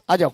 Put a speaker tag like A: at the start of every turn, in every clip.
A: आ जाओ।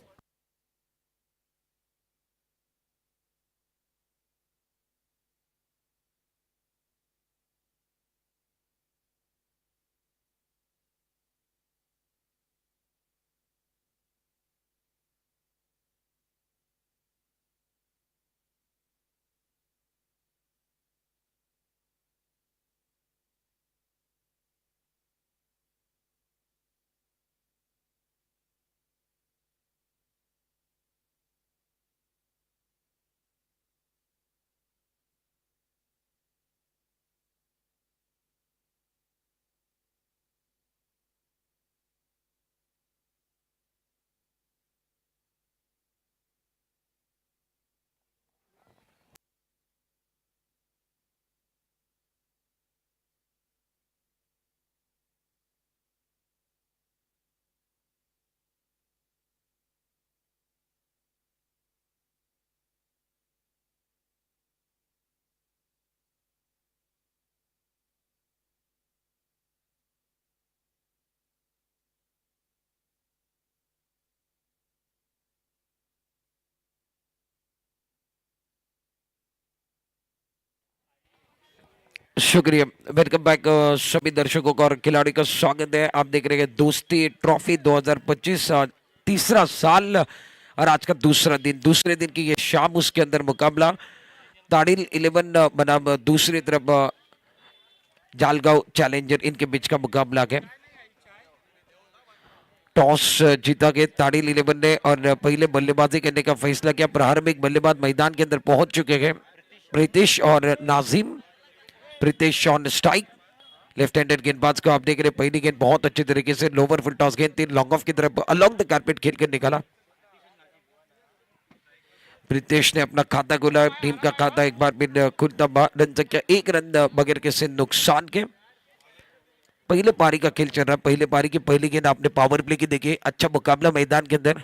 A: शुक्रिया। Welcome back सभी दर्शकों का और खिलाड़ी का स्वागत है। आप देख रहे हैं दोस्ती ट्रॉफी 2025 तीसरा साल और आज का दूसरा दिन, दूसरे दिन की ये शाम, उसके अंदर मुकाबला ताड़िल 11 बनाम दूसरी तरफ जालगांव चैलेंजर, इनके बीच का मुकाबला है। टॉस जीता के ताड़िल 11 ने और पहले बल्लेबाजी करने का फैसला किया। प्रारंभिक बल्लेबाज मैदान के अंदर पहुंच चुके हैं, प्रीतिश और Nazim. Pritish on strike, left handed गेंदबाज को आप देख रहे हैं। पहली गेंद बहुत अच्छे तरीके से लोवर फुल टॉस गेंद थी, लॉन्ग ऑफ की तरफ अलोंग द कारपेट खेल कर निकाला। प्रीतेश ने अपना खाता खोला, टीम का खाता एक बार फिर खुलता। रन संख्या 1 रन बगैर किसी नुकसान के। पहले पारी का खेल चल रहा है। पहले पारी की पहली गेंद आपने पावर प्ले की देखी। अच्छा मुकाबला मैदान के अंदर,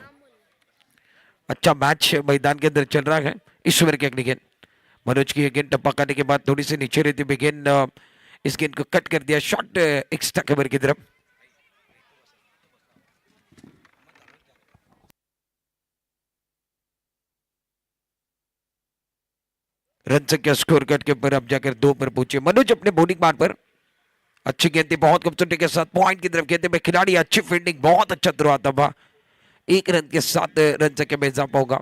A: अच्छा मैच मैदान के अंदर चल रहा है। इस ओवर की अगली गेंद मनोज की गेंद टप्पा करने के बाद थोड़ी सी नीचे रहती हुई गेंद, इस गेंद को कट कर दिया, शॉट एक्स्ट्रा कवर की तरफ। रन संख्या स्कोर कट के ऊपर अब जाकर 2 पर पहुंचे मनोज अपने बॉलिंग बार पर। अच्छी गेंद थी, बहुत खूबसूरती के साथ पॉइंट की तरफ खेलते हुए खिलाड़ी। अच्छी फील्डिंग, बहुत अच्छा थ्रो आता हुआ। 1 रन के साथ रन संख्या में इजाफा होगा।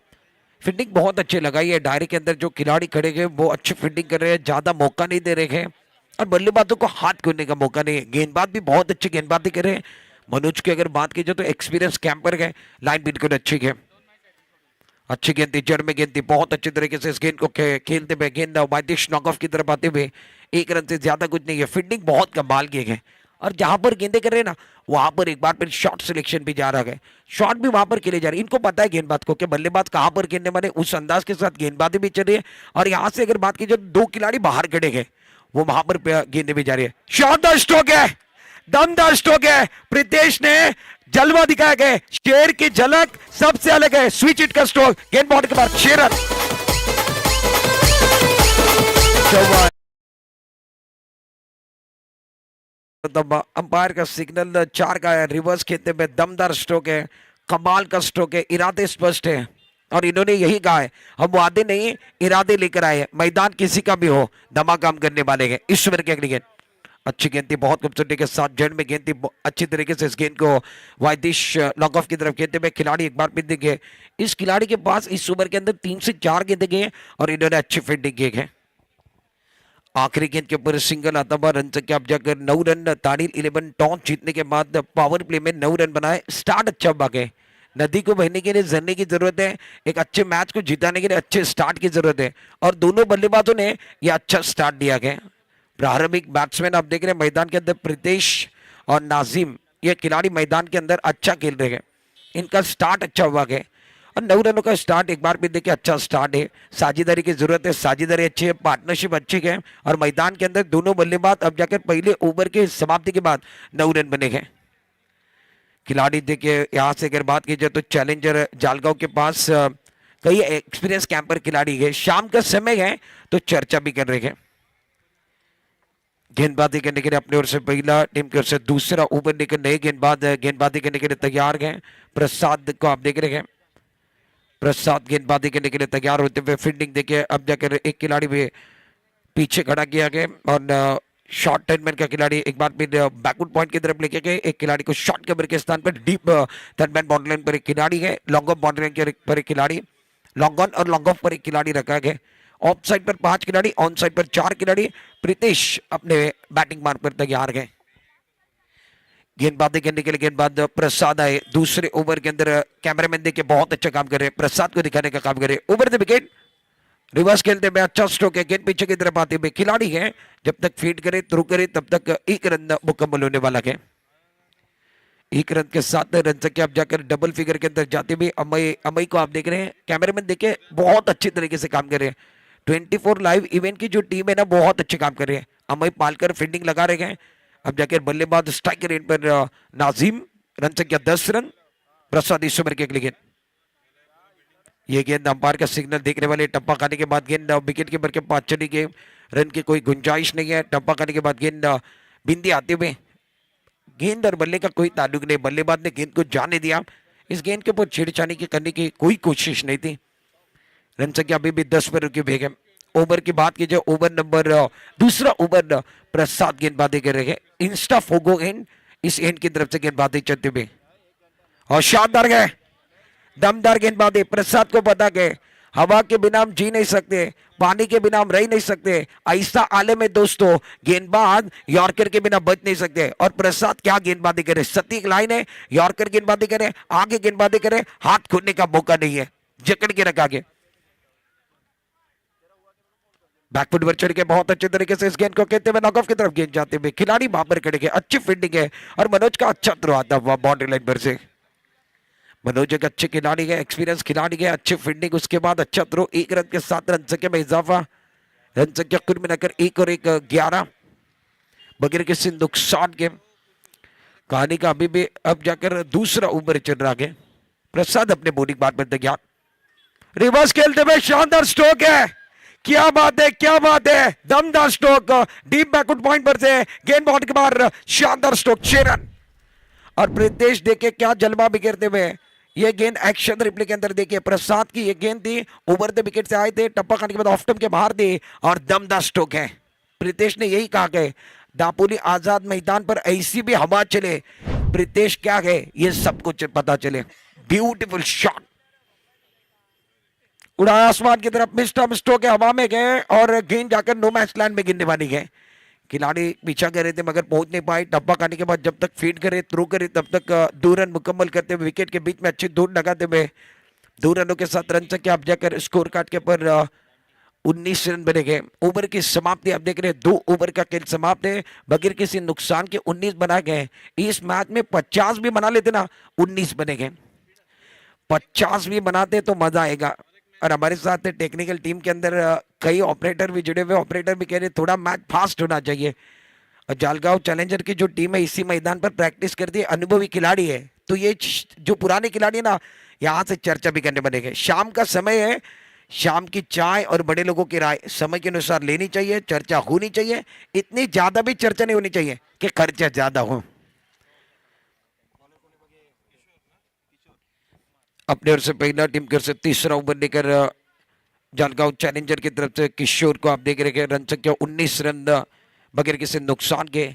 A: फील्डिंग बहुत अच्छी लगाई है। डायरी के अंदर जो खिलाड़ी खड़े गए वो अच्छी फील्डिंग कर रहे हैं, ज्यादा मौका नहीं दे रहे हैं और बल्लेबाजों को हाथ खोलने का मौका नहीं है। गेंदबाज भी बहुत अच्छी गेंदबाजी कर रहे हैं। मनोज की अगर बात की जाए तो एक्सपीरियंस कैंपर है, लाइन बिल्कुल अच्छी है। अच्छी गेंद थी, जड़ में गेंद थी, बहुत अच्छे तरीके से इस गेंद को खेलते हुए गेंद वाइडिश नॉक ऑफ की तरफ आते हुए 1 रन से ज्यादा कुछ नहीं है। फील्डिंग बहुत कमाल की है और जहां पर गेंदे कर रहे हैं ना, वहां पर एक बार फिर शॉट सिलेक्शन भी जा रहा है। शॉट भी वहां पर खेले जा रहे हैं। इनको पता है गेंदबाज को कि बल्लेबाज कहां पर खेलने वाले, उस अंदाज के साथ गेंदबाजी भी चल रही है। और यहां से अगर बात की जाए 2 खिलाड़ी बाहर खड़े गए, वो वहां पर गेंदे भी जा रही है। शानदार स्ट्रोक है, दमदार स्ट्रोक है। प्रीतेश ने जलवा दिखाया गया, शेर की झलक सबसे अलग है। स्विच इट का स्ट्रोक, गेंद बॉल के बाद 6 रन। अंपायर का सिग्नल 4 का है। रिवर्स खेलते में दमदार स्ट्रोक है, कमाल का स्ट्रोक है, इरादे स्पष्ट है और इन्होंने यही कहा है, हम वादे नहीं इरादे लेकर आए हैं। मैदान किसी का भी हो, धमाका हम करने वाले हैं। ईश्वर के अगली गेंद अच्छी गेंद थी, बहुत खूबसूरती के साथ जड़ में गेंद थी, अच्छी तरीके से इस गेंद को वाइदिश लॉन्ग ऑफ की तरफ खेलते हुए खिलाड़ी एक बार फिर दिखे। इस खिलाड़ी के पास इस ओवर के अंदर 3 से 4 गेंदे गए और इन्होंने अच्छी फील्डिंग की है। आखिरी गेंद के ऊपर सिंगल आता हुआ, रन संख्या अब जाकर 9 रन। ताड़िल 11 टॉस जीतने के बाद पावर प्ले में 9 रन बनाए। स्टार्ट अच्छा भागे, नदी को बहने के लिए झरने की जरूरत है। एक अच्छे मैच को जिताने के लिए अच्छे स्टार्ट की जरूरत है और दोनों बल्लेबाजों ने यह अच्छा स्टार्ट दिया गया। प्रारंभिक बैट्समैन आप देख रहे हैं मैदान के अंदर, प्रीतेश और नाजिम, ये खिलाड़ी मैदान के अंदर अच्छा खेल रहे हैं। इनका स्टार्ट अच्छा हुआ है और 9 रनों का स्टार्ट एक बार भी देखिए अच्छा स्टार्ट है। साझेदारी की जरूरत है, साझेदारी अच्छी है, पार्टनरशिप अच्छी है और मैदान के अंदर दोनों बल्लेबाज अब जाकर पहले ओवर के समाप्ति के बाद 9 रन बने हैं। खिलाड़ी देखिए यहाँ से अगर बात की जाए तो चैलेंजर जालगांव के पास कई एक्सपीरियंस कैंपर खिलाड़ी है। शाम का समय है तो चर्चा भी कर रहे हैं। गेंदबाजी करने के लिए अपनी ओर से पहला, टीम की ओर से दूसरा ओवर लेकर नए गेंदबाज गेंदबाजी करने के लिए तैयार हैं। प्रसाद को आप देख रहे हैं, प्रसाद गेंदबाजी करने के लिए तैयार होते हुए फील्डिंग देखिए। अब जाकर एक खिलाड़ी भी पीछे खड़ा किया गया और शॉर्ट टर्नमैन का खिलाड़ी एक बार फिर बैकवुड पॉइंट की तरफ लेके गए। एक खिलाड़ी को शॉर्ट कवर के स्थान पर डीप टर्नमैन बाउंड्री लाइन पर एक खिलाड़ी है, लॉन्ग ऑफ बाउंड्री लाइन पर एक खिलाड़ी, लॉन्ग ऑन और लॉन्ग ऑफ पर एक खिलाड़ी रखा गया। ऑफ साइड पर 5 खिलाड़ी, ऑन साइड पर 4 खिलाड़ी। प्रीतेश अपने बैटिंग मार्ग पर तैयार गए। गेंदबाजी करने के लिए गेंदबाज प्रसाद आए दूसरे ओवर के अंदर। कैमरामैन देखिए बहुत अच्छा काम कर रहे हैं, प्रसाद को दिखाने का काम कर रहे हैं। ओवर द विकेट, रिवर्स खेलते हुए अच्छा स्ट्रोक है, गेंद पीछे की तरफ आते हुए खिलाड़ी है। जब तक फीड करे थ्रू करे तब तक 1 रन मुकम्मल होने वाला है। 1 रन के साथ रन संख्या अब जाकर डबल फिगर के अंदर जाते हुए अमई को आप देख रहे हैं। कैमरामैन देखे बहुत अच्छी तरीके से काम कर रहे हैं। 24 लाइव इवेंट की जो टीम है ना बहुत अच्छे काम कर रहे हैं। अमई पालकर फील्डिंग लगा रहे हैं। अब जाकर बल्लेबाज स्ट्राइकर एंड पर नाजिम, रन संख्या 10 रन। प्रसाद इस ओवर के अगली गेंद, ये गेंद अंपायर का सिग्नल देखने वाले टप्पा खाने के बाद गेंद विकेट कीपर के पास चली गई। रन की कोई गुंजाइश नहीं है। टप्पा खाने के बाद गेंद बिंदी आते हुए, गेंद और बल्ले का कोई ताल्लुक नहीं, बल्लेबाज ने गेंद को जाने दिया। इस गेंद के ऊपर छेड़छाड़ी करने की कोई कोशिश नहीं थी। रन संख्या अभी भी 10 पर रुकी हुई है। ओवर की बात कीजिए, ओवर नंबर दूसरा ओवर प्रसाद गेंदबाजी कर रहे हैं। इंस्टा फोगो एंड इस एंड की तरफ से गेंदबाजी चलते हुए और शानदार गए, दमदार गेंदबाजी। प्रसाद को पता है हवा के बिना हम जी नहीं सकते, पानी के बिना हम रह नहीं सकते, ऐसा आलम है दोस्तों, गेंदबाज यॉर्कर के बिना बच नहीं सकते। और प्रसाद क्या गेंदबाजी करे, सटीक लाइन है, यॉर्कर गेंदबाजी करे, आगे गेंदबाजी करे, हाथ खोलने का मौका नहीं है, जकड़ के रखा आगे। बैकफुट पर चढ़ के बहुत अच्छे तरीके से इस गेंद को कहते हुए नॉकऑफ की तरफ गेंद जाते हुए खिलाड़ी वहां पर खड़े गए। अच्छी फील्डिंग है और मनोज का अच्छा थ्रो आता हुआ बाउंड्री लाइन पर से। मनोज एक अच्छे खिलाड़ी है, एक्सपीरियंस खिलाड़ी है, अच्छी फील्डिंग, उसके बाद अच्छा थ्रो। 1 रन के साथ रन संख्या में इजाफा। रन संख्या कुल मिलाकर 1 और 1 11 बगैर किसी नुकसान के। कहानी का अभी भी अब जाकर दूसरा ओवर चल रहा है। प्रसाद अपने बॉलिंग बार पर तैयार, रिवर्स खेलते हुए शानदार स्ट्रोक है। क्या बात है, क्या बात है, दमदार स्ट्रोक, डीप बैकवुड पॉइंट पर से गेंद बाउंड के बाहर, शानदार स्ट्रोक, 6 रन। और प्रीतेश देखे क्या जलवा बिखेरते हुए। ये गेंद एक्शन रिप्ले के अंदर देखिए, प्रसाद की ये गेंद थी, ओवर द विकेट से आए थे, टप्पा खाने के बाद ऑफ स्टंप के बाहर थी और दमदार स्ट्रोक है। प्रीतेश ने यही कहा कि दापोली आजाद मैदान पर ऐसी भी हवा चले, प्रीतेश क्या है ये सब कुछ पता चले। ब्यूटीफुल शॉट, उड़ाया आसमान की तरफ, मिस्टर स्ट्रोक है, हवा में गए और गेंद जाकर नो मैच लैंड में गिरने वाली है। खिलाड़ी पीछा कर रहे थे मगर पहुंच नहीं पाए। टप्पा खाने के बाद जब तक फीड करे थ्रू करे तब तक 2 रन मुकम्मल करते हुए विकेट के बीच में अच्छी दूर लगाते हुए 2 रनों के साथ रन संख्या आप जाकर स्कोर कार्ड के ऊपर 19 रन बने गए। ओवर की समाप्ति आप देख रहे हैं, 2 ओवर का खेल समाप्त है बगैर किसी नुकसान के 19 बनाए गए। इस मैच में 50 भी बना लेते ना, 19 बने गए। 50 भी बनाते तो मजा आएगा। और हमारे साथ टेक्निकल टीम के अंदर कई ऑपरेटर भी जुड़े हुए, ऑपरेटर भी कह रहे थोड़ा मैच फास्ट होना चाहिए। और जालगांव चैलेंजर की जो टीम है इसी मैदान पर प्रैक्टिस करती है, अनुभवी खिलाड़ी है, तो ये जो पुराने खिलाड़ी है ना, यहाँ से चर्चा भी करने बनेंगे। शाम का समय है, शाम की चाय और बड़े लोगों की राय समय के अनुसार लेनी चाहिए, चर्चा होनी चाहिए। इतनी ज्यादा भी चर्चा नहीं होनी चाहिए कि खर्चा ज्यादा हो। अपने ओर से पहला, टीम की ओर से तीसरा ओवर लेकर जालगांव चैलेंजर की तरफ से किशोर को आप देख रहे हैं। रन संख्या 19 रन बगैर किसी नुकसान के।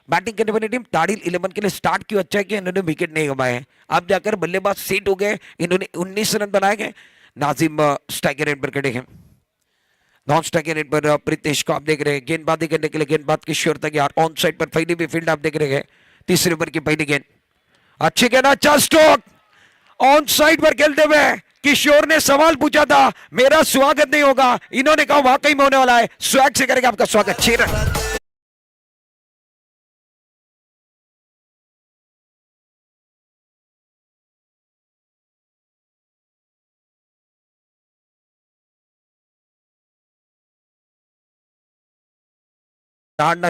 A: बैटिंग करने वाली टीम ताड़िल 11 के लिए स्टार्ट क्यों अच्छा है कि इन्होंने विकेट नहीं गंवाए हैं। अब जाकर बल्लेबाज सेट हो गए, इन्होंने 19 रन बनाए गए। नाजिम स्ट्राइकर एंड पर खड़े हैं, नॉन स्ट्राइकर एंड पर प्रीतेश को आप देख रहे हैं। गेंदबाजी करने के लिए गेंदबाज किशोर तैयार, ऑन साइड पर फैली हुई फील्ड आप देख रहे हैं। तीसरे ओवर की पहली गेंद, अच्छी गेंद, अच्छा स्ट्रोक, ऑन साइड पर खेलते हुए किशोर ने सवाल पूछा था मेरा स्वागत नहीं होगा, इन्होंने कहा वाकई में होने वाला है, स्वैग से करेगा आपका स्वागत। 6 रन।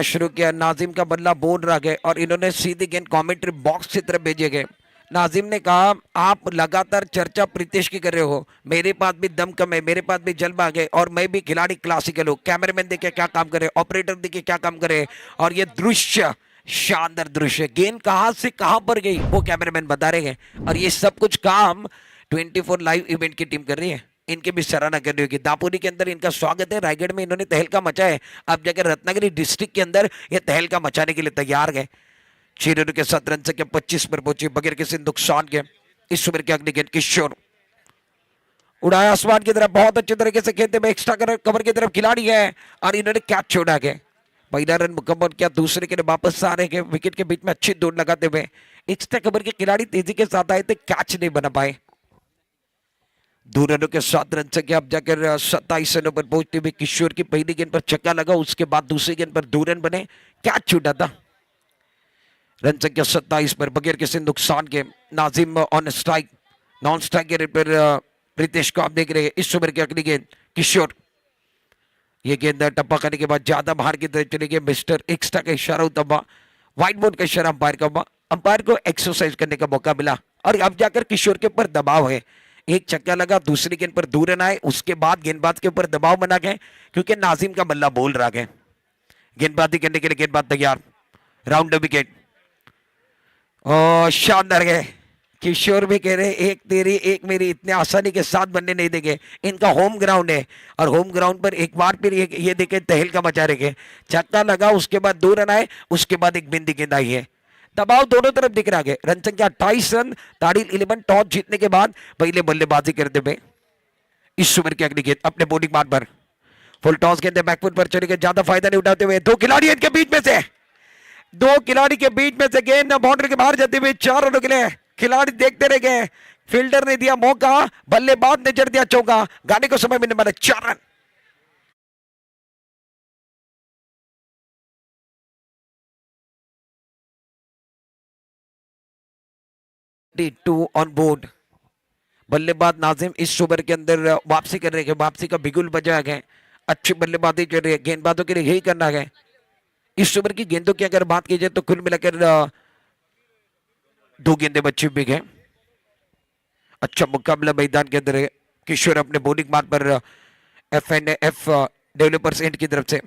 A: शुरू किया, नाजिम का बल्ला बोल रहा है और इन्होंने सीधी गेंद कमेंट्री बॉक्स की तरफ भेजे गए। नाजिम ने कहा आप लगातार चर्चा प्रीतेश की कर रहे हो, मेरे पास भी दम कम है, मेरे पास भी जलबाग है और मैं भी खिलाड़ी क्लासिकल हूँ। कैमरामैन देखे क्या काम करे, ऑपरेटर देखे क्या काम करे, और ये दृश्य शानदार दृश्य, गेंद कहां से कहां पर गई वो कैमरामैन बता रहे हैं, और ये सब कुछ काम 24 लाइव इवेंट की टीम कर रही है। इनके भी सराहना करनी होगी। दापोली के अंदर इनका स्वागत है, रायगढ़ में इन्होंने तहलका मचा है, अब जाकर रत्नागिरी डिस्ट्रिक्ट के अंदर ये तहलका मचाने के लिए तैयार है। 6 रनों के 7 रन से 25 पर पहुंचे बगैर किसी नुकसान के। इस ओवर के अगली गेंद किशोर उड़ाया आसमान की तरफ, बहुत अच्छे तरीके से खेलते हुए एक्स्ट्रा कवर की तरफ खिलाड़ी है और इन्होंने कैच छोड़ा के पहला रन मुकम्मल किया। दूसरे के लिए वापस आ रहे हैं, विकेट के बीच में अच्छी दौड़ लगाते हुए एक्स्ट्रा कवर के खिलाड़ी तेजी के साथ आए थे, कैच नहीं बना पाए। 2 रनों के 7 रन से क्या अब जाकर 27 रनों पर पहुंचते हुए किशोर की पहली गेंद पर छक्का लगा, उसके बाद दूसरी गेंद पर 2 रन बने, कैच छूटा था। रन संख्या 27 पर बगैर किसी नुकसान के Nazim on strike, non strike के रेट पर प्रीतेश को आप देख रहे हैं। इस ओवर की अगली गेंद किशोर, ये गेंद टप्पा करने के बाद ज्यादा बाहर की तरफ चली गई। मिस्टर एक्स्ट्रा का इशारा होता हुआ, व्हाइट बोर्ड का इशारा अंपायर का हुआ, अंपायर को एक्सरसाइज करने का मौका मिला और अब जाकर किशोर के ऊपर दबाव है। एक छक्का लगा, दूसरी गेंद पर 2 रन आए, उसके बाद गेंदबाज के ऊपर दबाव बना गए क्योंकि नाजिम का बल्ला बोल रहा है। गेंदबाजी करने के लिए गेंदबाज तैयार, राउंड विकेट और शानदार है। किशोर भी कह रहे एक तेरी एक मेरी इतने आसानी के साथ बनने नहीं देंगे, इनका होम ग्राउंड है और होम ग्राउंड पर एक बार फिर ये देखे तहलका मचा रहे। छक्का लगा, उसके बाद 2 रन आए, उसके बाद एक बिंदी गेंद आई है। दबाव दोनों तरफ दिख रहा है। रन संख्या 28 रन, ताड़ील 11 टॉस जीतने के बाद पहले बल्लेबाजी करते हुए। इस ओवर की अगली गेंद अपने बॉलिंग मार्ग पर फुल टॉस गेंद बैकफुट पर चले गए, ज्यादा फायदा नहीं उठाते हुए दो खिलाड़ी इनके बीच में से, दो खिलाड़ी के बीच में से गेंद बाउंड्री के बाहर जाते हुए 4 रनों के लिए खिलाड़ी देखते रह गए। फील्डर ने दिया मौका, बल्लेबाज ने जड़ दिया चौका, गाने को समय मिलने वाले 4 रन। 2 on board. बल्लेबाज नाजिम इस ओवर के अंदर वापसी कर रहे हैं, वापसी का बिगुल बजा गए, अच्छी बल्लेबाजी कर रही है। गेंदबाजों के लिए यही करना है। इस ओवर की गेंदों की अगर बात की जाए तो कुल मिलाकर 2 गेंदें बची हुई है। अच्छा मुकाबला मैदान के अंदर है। किशोर अपने बॉलिंग मार्ग पर एफ डेवलपर्स एंड की तरफ से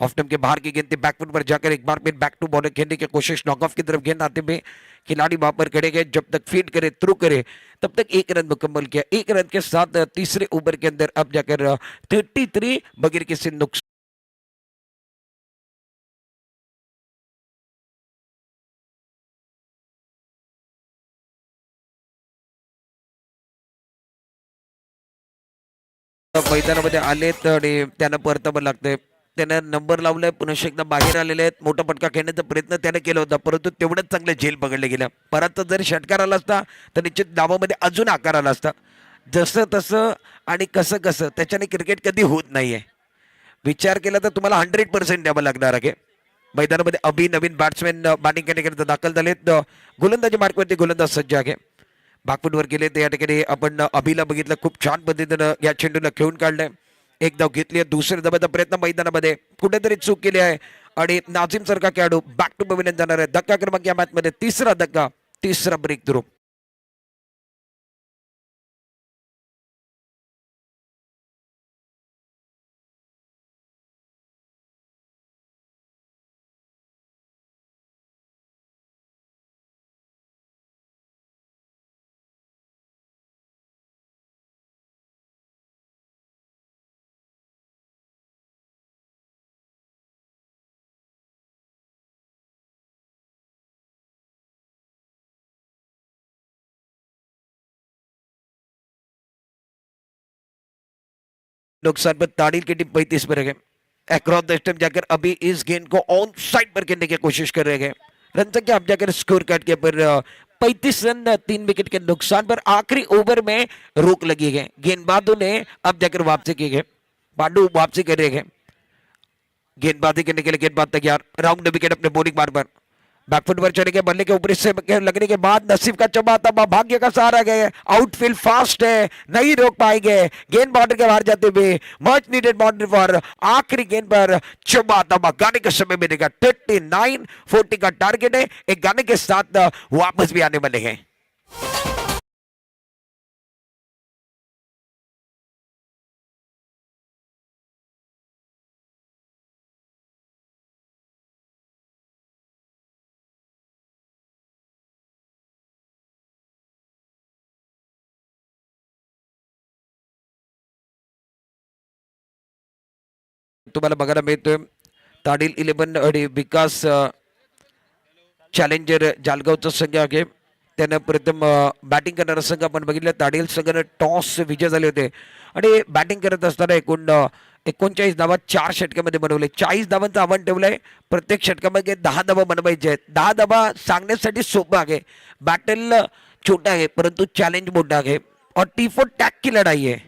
A: ऑफ टर्म के बाहर की गेंद बैकफुट पर जाकर एक बार फिर बैक टू बॉलर खेलने की कोशिश, नॉकऑफ की तरफ गेंद आते हुए खिलाड़ी वहां पर खड़े गए, जब तक फीड करे थ्रू करे तब तक 1 रन मुकम्मल किया। 1 रन के साथ तीसरे ओवर के अंदर अब जाकर 33 बगैर किसी नुकसान। मैदानामध्ये आलेत आणि त्यांना परतावं लागतंय, त्याने नंबर लावलाय, पुन्हा एकदा बाहेर आलेले आहेत, मोठा पटका खेळण्याचा प्रयत्न त्याने केला होता परंतु तेवढंच चांगलं झेल पकडले गेलं। परत जर षटकार आला असता तर निश्चित डावामध्ये अजून आकार आला असता। जसं तसं आणि कसं कसं त्याच्याने क्रिकेट कधी होत नाहीये। विचार केला तर तुम्हाला 100% द्यावं लागणार आहे। मैदानामध्ये अभि नवीन बॅट्समॅन बॅटिंग करण्याकरिता दाखल झालेत, गोलंदाजी मार्कवरती गोलंदाज सज्ज आहे। बागफुटवर गेले तर या ठिकाणी आपण अभिला बघितलं, खूप छान पद्धतीनं या चेंडूला खेळून काढलंय। एक धाव घेतली, दुसरे धावेचा प्रयत्न मैदानामध्ये कुठेतरी चूक केली आहे आणि नाझीम सारखा खेळाडू बॅक टू पवेलियन जाणार आहे। धक्का क्रमांक या मॅच मध्ये तिसरा धक्का, तिसरा ब्रेक थ्रू। नुकसान पर ताड़ील की टीम 35 पर है। अक्रॉस द स्टंप जाकर अभी इस गेंद को ऑन साइड पर खेलने की कोशिश कर रहे हैं। रन संख्या अब जाकर स्कोर कार्ड के पर 35 रन, 3 विकेट के नुकसान पर आखिरी ओवर में रोक लगी है। गेंदबाजों ने अब जाकर वापसी की है, पांडु वापसी कर रहे हैं। गेंदबाजी करने के लिए गेंदबाज तैयार, राउंड विकेट अपने बॉलिंग मार्ग पर बैकफुट पर चले गए, बल्ले के ऊपर इससे लगने के बाद नसीब का चबाता भाग्य का सहारा गए। आउटफील्ड फास्ट है, नहीं रोक पाएंगे। गेंद बाउंड्री के बाहर जाते हुए मच नीडेड बाउंड्री पर आखिरी गेंद पर चबाता गाने के समय में देगा। 39-40 का टारगेट है। एक गाने के साथ वापस भी आने वाले हैं। तुम्हाला बघायला मिळतोय. ताडील 11 आणि विकास चॅलेंजर जालगावचा संघ आहे. त्यानं प्रथम बॅटिंग करणारा संघ आपण बघितलं. ताडील संघानं टॉस विजय झाले होते आणि बॅटिंग करत असताना एकूण 39 धावा 4 षटकामध्ये बनवले. 40 धावांचं आव्हान ठेवलंय. प्रत्येक षटकामध्ये 10 धावा बनवायचे आहेत. 10 धावा सांगण्यासाठी सोपं आहे, बॅटल छोटा है परंतु चैलेंज मोटा है और टी4 टैग की लड़ाई है.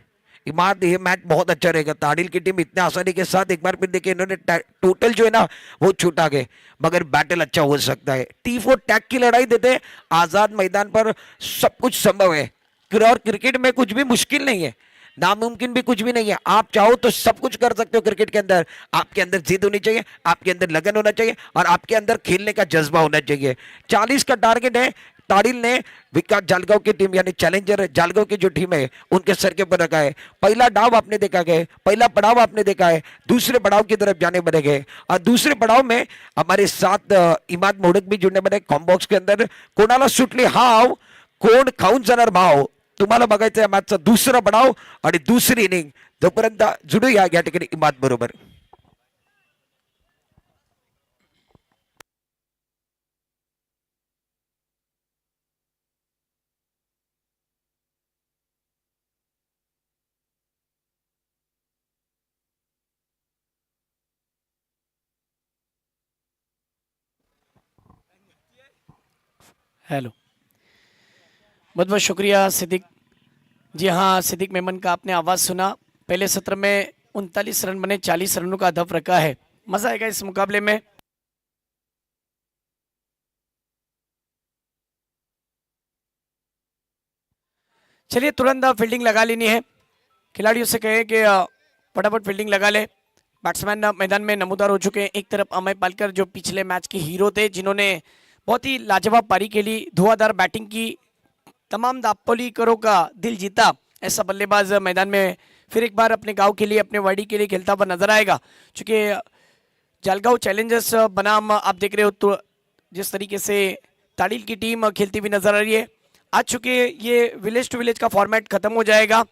A: इमाद ये मैच बहुत अच्छा रहेगा. ताड़िल की टीम इतने आसानी के साथ एक बार फिर देखिए इन्होंने टोटल जो है ना वो छूटा गए मगर बैटल अच्छा हो सकता है. टी4 टैग की लड़ाई देते आजाद मैदान पर सब कुछ संभव है और क्रिकेट में कुछ भी मुश्किल नहीं है, नामुमकिन भी कुछ भी नहीं है. आप चाहो तो सब कुछ कर सकते हो क्रिकेट के अंदर. आपके अंदर जिद होनी चाहिए, आपके अंदर लगन होना चाहिए और आपके अंदर खेलने का जज्बा होना चाहिए. 40 का टारगेट है. ताड़िल ने विकास जालगांव की टीम यानी चैलेंजर जालगांव की जो टीम है उनके सर के ऊपर रखा है. पहला डाव आपने देखा है, पहला पड़ाव आपने देखा है, दूसरे पड़ाव की तरफ जाने बने गए और दूसरे पड़ाव में हमारे साथ इमाद मोडक भी जुड़ने बने. कॉम्बॉक्स के अंदर कोणाला सुटली हाव, कोण खाऊन जाणार भाव, तुम्हाला बघायचं आहे मॅचचा दुसरा पडाव आणि दुसरी इनिंग. जोपर्यंत जुडूया या ठिकाणी इमाद बरोबर.
B: हेलो, बहुत बहुत शुक्रिया सिद्दीक. जी हाँ, सिद्दीक मेमन का आपने आवाज़ सुना. पहले सत्र में 39 रन बने, 40 रनों का हदफ रखा है. मज़ा आएगा इस मुकाबले में. चलिए तुरंत फील्डिंग लगा लेनी है. खिलाड़ियों से कहें कि फटाफट फील्डिंग लगा ले. बैट्समैन मैदान में नमूदार हो चुके हैं. एक तरफ अमय पालकर जो पिछले मैच के हीरो थे, जिन्होंने बहुत ही लाजवाब पारी खेली, धुआंधार बैटिंग की, तमाम दापोलीकरों का दिल जीता. ऐसा बल्लेबाज मैदान में फिर एक बार अपने गांव के लिए, अपने वाड़ी के लिए खेलता हुआ नजर आएगा. चूंकि जालगांव चैलेंजर्स बनाम आप देख रहे हो तो जिस तरीके से ताड़िल की टीम खेलती हुई नजर आ रही है. आज चूंकि ये विलेज टू विलेज का फॉर्मेट खत्म हो जाएगा.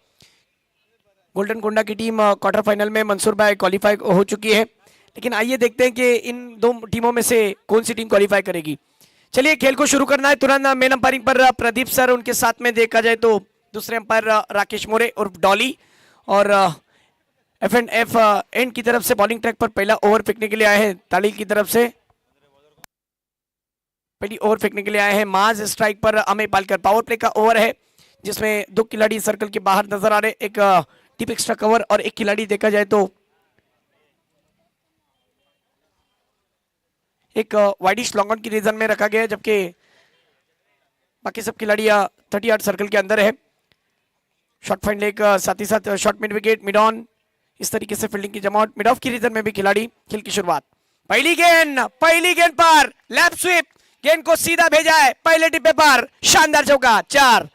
B: गोल्डन कोंडा की टीम क्वार्टर फाइनल में मंसूर भाई क्वालिफाई हो चुकी है. लेकिन आइए देखते हैं कि इन दो टीमों में से कौन सी टीम क्वालिफाई करेगी. चलिए खेल को शुरू करना है. तुरंत मेन अंपायरिंग पर प्रदीप सर, उनके साथ में देखा जाए तो दूसरे अंपायर राकेश मोरे और डॉली, और F&F एंड की तरफ से बॉलिंग ट्रैक पर पहला ओवर फेंकने के लिए आए हैं. ताड़िल की तरफ से पहली ओवर फेंकने के लिए आए हैं माज. स्ट्राइक पर अमय पालकर. पावर प्ले का ओवर है जिसमें 2 खिलाड़ी सर्कल के बाहर नजर आ रहे. एक टिप एक्स्ट्रा कवर और एक खिलाड़ी देखा जाए तो एक वाइडिश लॉन्ग ऑन की रीजन में रखा गया है, जबकि बाकी सब खिलाड़ी 30 यार्ड सर्कल के अंदर है. शॉर्ट फाइन लेग, साथ ही साथ short mid wicket, mid on, इस तरीके से फील्डिंग की जमावट. मिड ऑफ की रीजन में भी खिलाड़ी. खेल की शुरुआत. पहली गेंद पर लैप स्वीप, गेंद को सीधा भेजा है पहले टिप्पे पर. शानदार चौका. 4.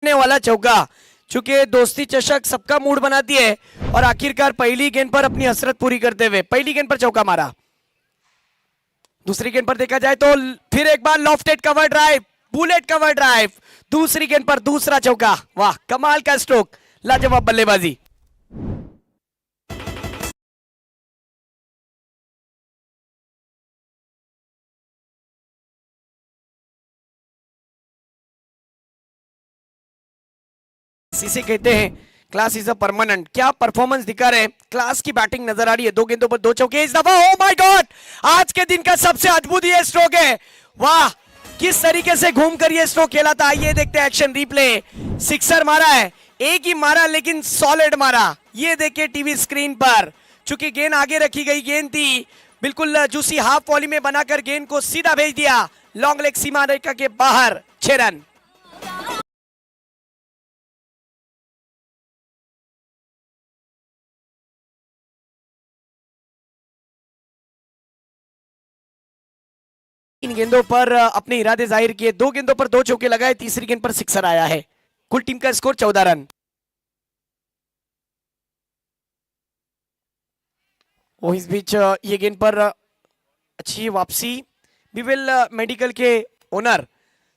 B: वाला चौका. चूंकि दोस्ती चषक सबका मूड बनाती है और आखिरकार पहली गेंद पर अपनी हसरत पूरी करते हुए पहली गेंद पर चौका मारा. दूसरी गेंद पर देखा जाए तो फिर एक बार lofted cover drive, bullet cover drive. दूसरी गेंद पर दूसरा चौका. वाह, कमाल का स्ट्रोक, लाजवाब बल्लेबाजी. इसे कहते हैं क्लास इज अ परमानेंट. क्या परफॉर्मेंस दिखा रहे हैं, क्लास की बैटिंग नजर आ रही है. 2 गेंदों पर 2 चौके इस दफा. ओ माय गॉड, आज के दिन का सबसे अद्भुत ये स्ट्रोक है. वाह, किस तरीके से घूमकर ये स्ट्रोक खेला था. ये देखते हैं एक्शन रिप्ले. सिक्सर मारा है, एक ही मारा लेकिन सॉलिड मारा. ये देखिए टीवी स्क्रीन पर. चूंकि गेंद आगे रखी गई गेंद थी, बिल्कुल जूसी हाफ वॉली में बनाकर गेंद को सीधा भेज दिया लॉन्ग लेग सीमा रेखा के बाहर. 6 रन. इन गेंदों पर अपने इरादे जाहिर किए. 2 गेंदों पर 2 चौके लगाए. तीसरी गेंद पर सिक्सर आया है. कुल टीम का स्कोर 14 रन. वो इस बीच ये गेंद पर अच्छी वापसी। बीवेल मेडिकल के ओनर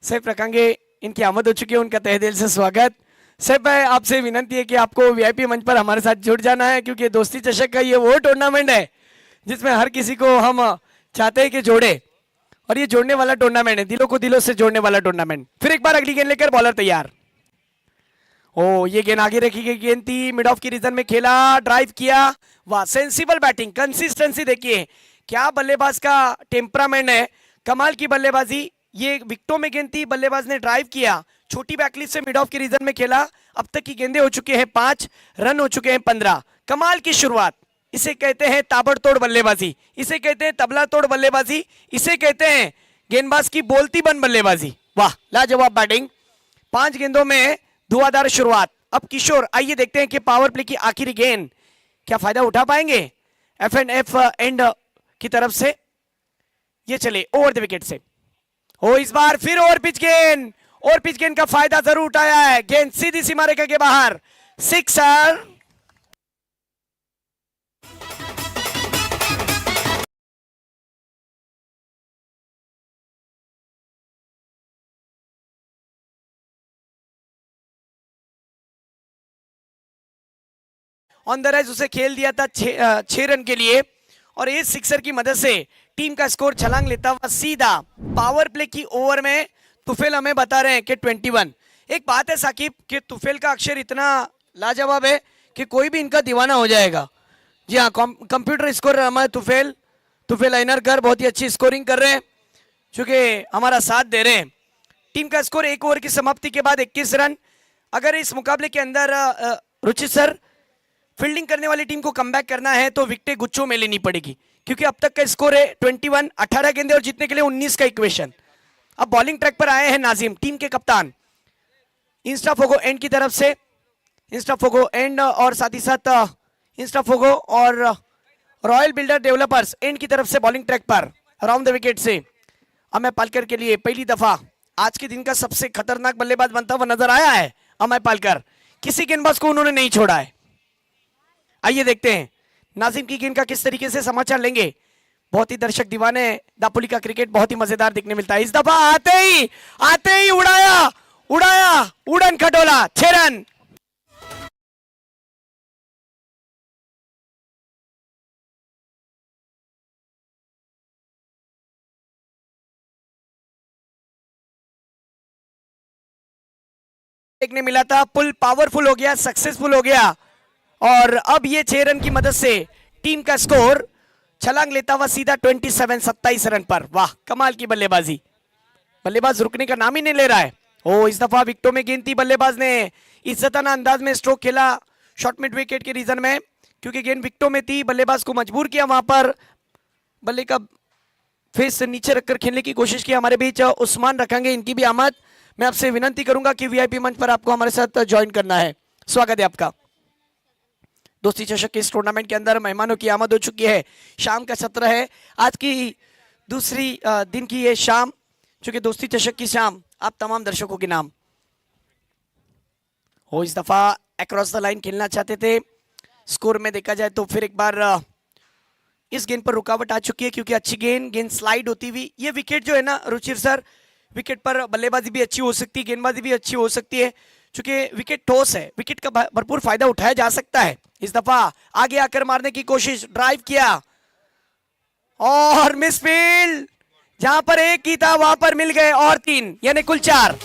B: सैफ रखांगे, इनकी आमद हो चुकी है, उनका तहे दिल से स्वागत। सैफ भाई, आपसे विनंती है कि आपको वीआईपी मंच पर हमारे साथ जुड़ जाना है, क्योंकि दोस्ती चषक का ये वो टूर्नामेंट है जिसमें हर किसी को हम चाहते हैं कि जोड़े, और ये जोड़ने वाला टूर्नामेंट है, दिलों को दिलों से जोड़ने वाला टूर्नामेंट। फिर एक बार अगली गेंद लेकर बॉलर तैयार। ओ, ये गेंद आगे रखी गई गेंद थी, मिड ऑफ की रीजन में खेला, ड्राइव किया। वाह, सेंसिबल बैटिंग, कंसिस्टेंसी देखिए क्या बल्लेबाज का टेम्परामेंट है, कमाल की बल्लेबाजी। ये विकेटों में गेंद थी, बल्लेबाज ने ड्राइव किया, छोटी बैकलिस्ट से मिड ऑफ की रीजन में खेला। अब तक की गेंदें हो चुके हैं 5, रन हो चुके हैं 15। कमाल की शुरुआत, इसे कहते हैं ताबड़तोड़ बल्लेबाजी, इसे कहते हैं तबला तोड़ बल्लेबाजी, इसे कहते हैं गेंदबाज की बोलती बंद बल्लेबाजी। वाह, लाजवाब बैटिंग, 5 गेंदों में धुआंधार शुरुआत। अब किशोर, आइए देखते हैं कि पावर प्ले की आखिरी गेंद क्या फायदा उठा पाएंगे एफ एंड की तरफ से। ये चले ओवर द विकेट से। हो, इस बार फिर ओवर पिच गेंद, और पिच गेंद का फायदा जरूर उठाया है, गेंद सीधी सीमा रेखा के बाहर, सिक्सर। ऑन द राइज उसे खेल दिया था 6 रन के लिए, और इस सिक्सर की मदद से टीम का स्कोर छलांग लेता हुआ सीधा पावर प्ले की ओवर में। तुफेल हमें बता रहे हैं कि 21। एक बात है साकिब कि तुफेल का अक्षर इतना लाजवाब है कि कोई भी इनका दीवाना हो जाएगा। जी हाँ, कंप्यूटर स्कोर हमारे तुफेल आइनरकर बहुत ही अच्छी स्कोरिंग कर रहे हैं, चूंकि हमारा साथ दे रहे हैं। टीम का स्कोर 1 ओवर की समाप्ति के बाद 21 रन। अगर इस मुकाबले के अंदर रुचित सर फील्डिंग करने वाली टीम को कमबैक करना है तो विकेटें गुच्छों में लेनी पड़ेगी, क्योंकि अब तक का स्कोर है 21, 18 गेंदे और जीतने के लिए 19 का इक्वेशन। अब बॉलिंग ट्रैक पर आए हैं नाजिम, टीम के कप्तान। इंस्टा फोगो एंड की तरफ से, इंस्टा फोगो एंड और साथ ही साथ इंस्टा फोगो और रॉयल बिल्डर डेवलपर्स एंड की तरफ से बॉलिंग ट्रैक पर अराउंड द विकेट से अमय पालकर के लिए पहली दफा आज के दिन का सबसे खतरनाक बल्लेबाज बनता हुआ नजर आया है अमय पालकर। किसी गेंदबाज को उन्होंने नहीं छोड़ा है। आइए देखते हैं नाजिम की गेंद का किस तरीके से समाचार लेंगे। बहुत ही दर्शक दीवाने दापोली का क्रिकेट बहुत ही मजेदार दिखने मिलता है। इस दफा आते ही उड़ाया उड़न खटोला, 6 रन। देखने मिला था, पुल पावरफुल हो गया, सक्सेसफुल हो गया, और अब ये 6 रन की मदद से टीम का स्कोर छलांग लेता हुआ सीधा 27 रन पर। वाह, कमाल की बल्लेबाजी, बल्लेबाज रुकने का नाम ही नहीं ले रहा है। ओ, इस दफा विकेटों में गेंद थी, बल्लेबाज ने इज्जताना अंदाज में स्ट्रोक खेला शॉर्ट मिड विकेट के रीजन में, क्योंकि गेंद विकेटों में थी, बल्लेबाज को मजबूर किया वहां पर, बल्ले का फेस नीचे रखकर खेलने की कोशिश की। हमारे बीच उस्मान रखेंगे, इनकी भी आमद। मैं आपसे विनंती करूंगा कि वीआईपी मंच पर आपको हमारे साथ ज्वाइन करना है। स्वागत है आपका। दोस्ती चषक के इस टूर्नामेंट के अंदर मेहमानों की आमद हो चुकी है। शाम का सत्र है, आज की दूसरी दिन की ये शाम, चूंकि दोस्ती चषक की शाम आप तमाम दर्शकों के नाम हो। इस दफा अक्रॉस द लाइन खेलना चाहते थे। स्कोर में देखा जाए तो फिर एक बार इस गेंद पर रुकावट आ चुकी है, क्योंकि अच्छी गेंद स्लाइड होती हुई, ये विकेट जो है ना रुचिर सर, विकेट पर बल्लेबाजी भी अच्छी हो सकती है, गेंदबाजी भी अच्छी हो सकती है, क्योंकि विकेट ठोस है, विकेट का भरपूर फायदा उठाया जा सकता है। इस दफा आगे आकर मारने की कोशिश, ड्राइव किया और मिस फील्ड, जहां पर एक ही था वहां पर मिल गए और 3, यानी कुल 4।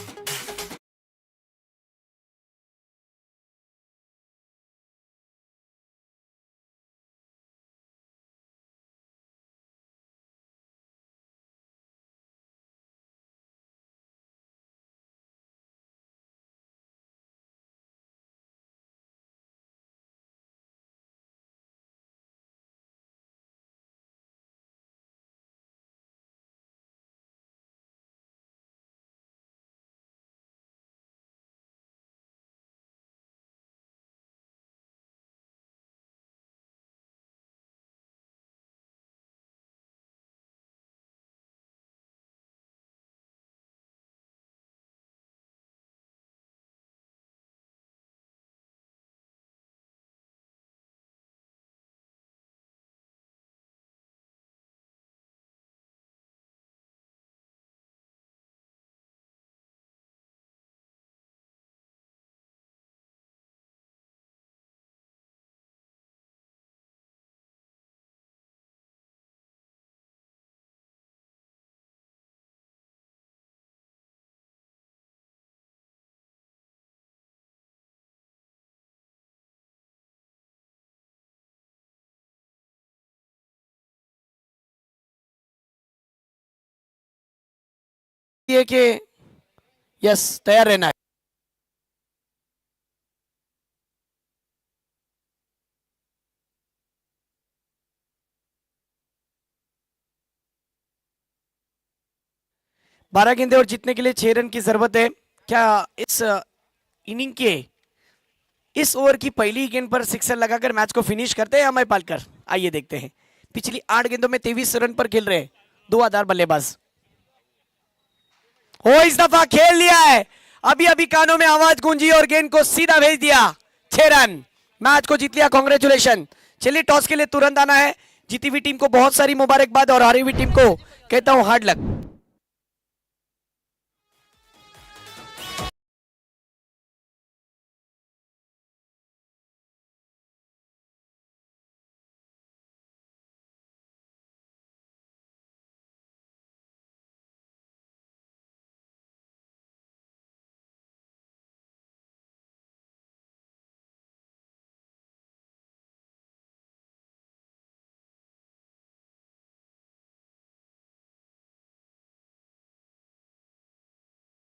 B: कहती है कि यस तैयार रहना है। बारह गेंदे और जीतने के लिए 6 रन की जरूरत है। क्या इस इनिंग के इस ओवर की पहली गेंद पर सिक्सर लगाकर मैच को फिनिश करते हैं अमय पालकर? आइए देखते हैं। पिछली 8 गेंदों में 23 रन पर खेल रहे हैं दो आधार बल्लेबाज। हो इस दफा खेल लिया है, अभी अभी कानों में आवाज गूंजी और गेंद को सीधा भेज दिया। 6 रन, मैच को जीत लिया, कांग्रेचुलेशन। चलिए टॉस के लिए तुरंत आना है। जीती हुई टीम को बहुत सारी मुबारकबाद और हारी हुई टीम को कहता हूं हार्ड लक।